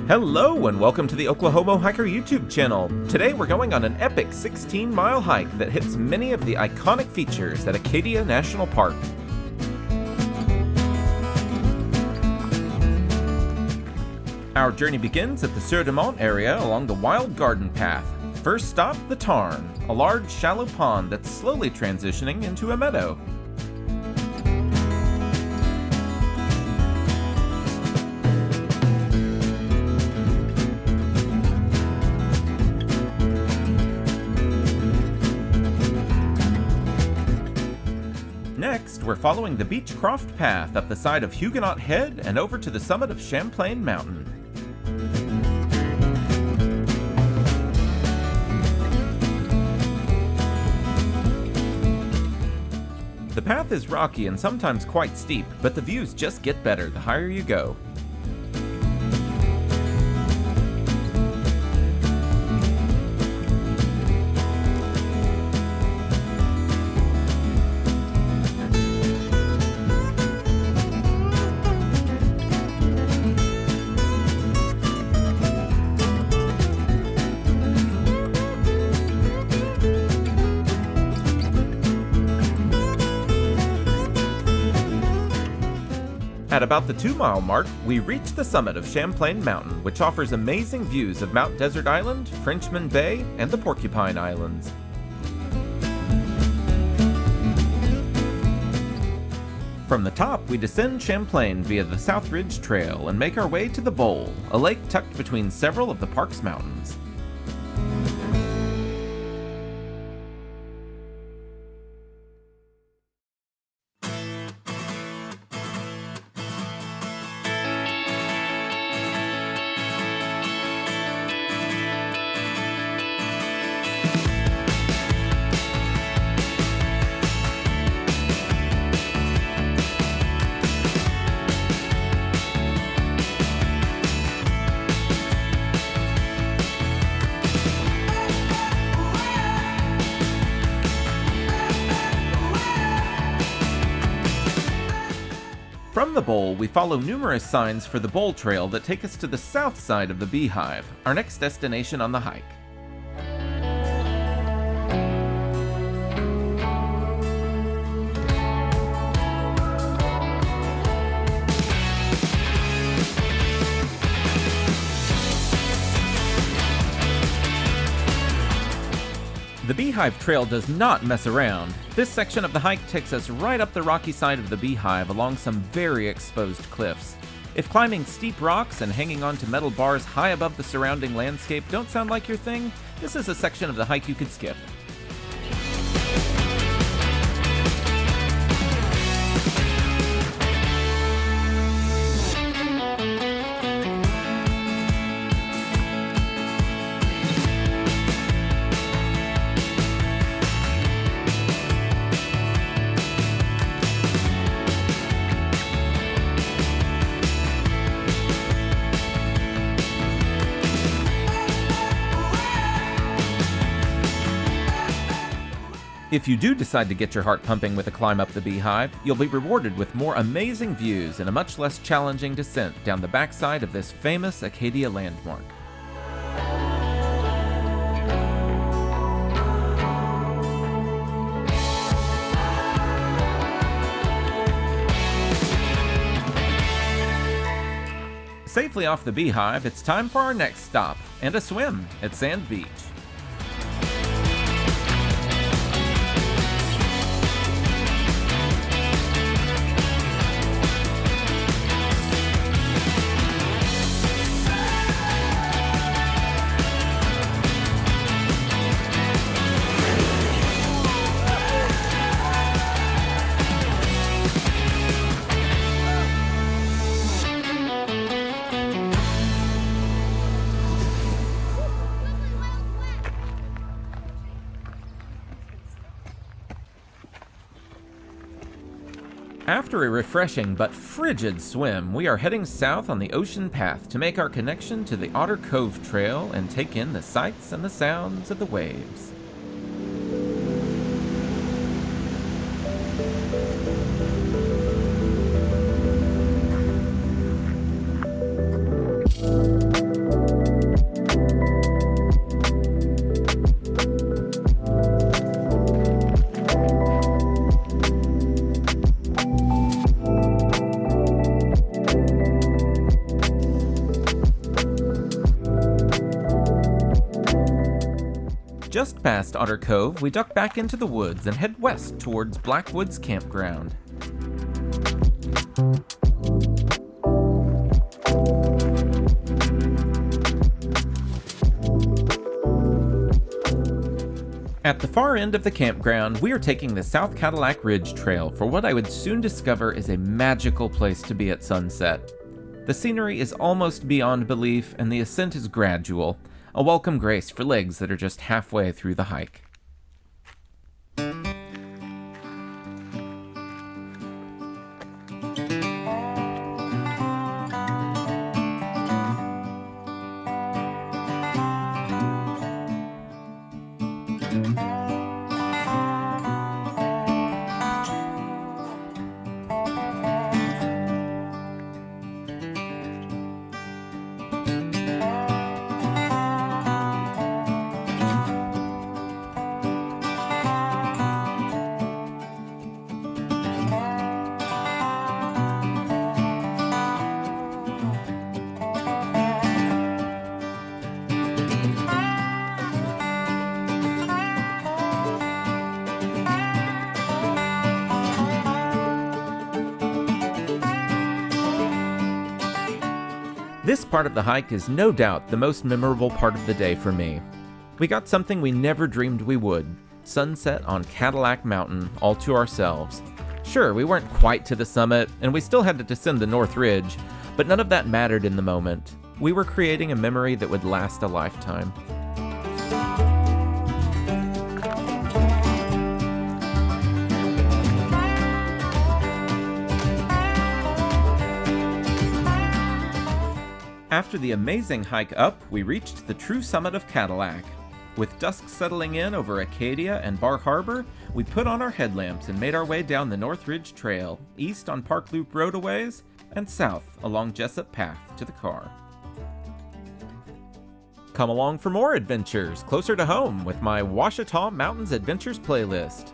Hello and welcome to the Oklahoma Hiker YouTube channel. Today we're going on an epic 16-mile hike that hits many of the iconic features at Acadia National Park. Our journey begins at the Sieur de Monts area along the Wild Garden Path. First stop, the Tarn, a large shallow pond that's slowly transitioning into a meadow. Next, we're following the Beachcroft Path up the side of Hugeunot Head and over to the summit of Champlain Mountain. The path is rocky and sometimes quite steep, but the views just get better the higher you go. At about the 2-mile mark, we reach the summit of Champlain Mountain, which offers amazing views of Mount Desert Island, Frenchman Bay, and the Porcupine Islands. From the top, we descend Champlain via the South Ridge Trail and make our way to the Bowl, a lake tucked between several of the park's mountains. From the Bowl, we follow numerous signs for the Bowl Trail that take us to the south side of the Beehive, our next destination on the hike. The Beehive Trail does not mess around. This section of the hike takes us right up the rocky side of the Beehive along some very exposed cliffs. If climbing steep rocks and hanging onto metal bars high above the surrounding landscape don't sound like your thing, this is a section of the hike you could skip. If you do decide to get your heart pumping with a climb up the Beehive, you'll be rewarded with more amazing views and a much less challenging descent down the backside of this famous Acadia landmark. Safely off the Beehive, it's time for our next stop, and a swim at Sand Beach. After a refreshing but frigid swim, we are heading south on the ocean path to make our connection to the Otter Cove Trail and take in the sights and the sounds of the waves. Just past Otter Cove, we duck back into the woods and head west towards Blackwoods Campground. At the far end of the campground, we are taking the South Cadillac Ridge Trail for what I would soon discover is a magical place to be at sunset. The scenery is almost beyond belief, and the ascent is gradual, a welcome grace for legs that are just halfway through the hike. This part of the hike is no doubt the most memorable part of the day for me. We got something we never dreamed we would: sunset on Cadillac Mountain all to ourselves. Sure, we weren't quite to the summit, and we still had to descend the North Ridge, but none of that mattered in the moment. We were creating a memory that would last a lifetime. After the amazing hike up, we reached the true summit of Cadillac. With dusk settling in over Acadia and Bar Harbor, we put on our headlamps and made our way down the North Ridge Trail, east on Park Loop Road a ways, and south along Jessup Path to the car. Come along for more adventures closer to home with my Ouachita Mountains Adventures playlist.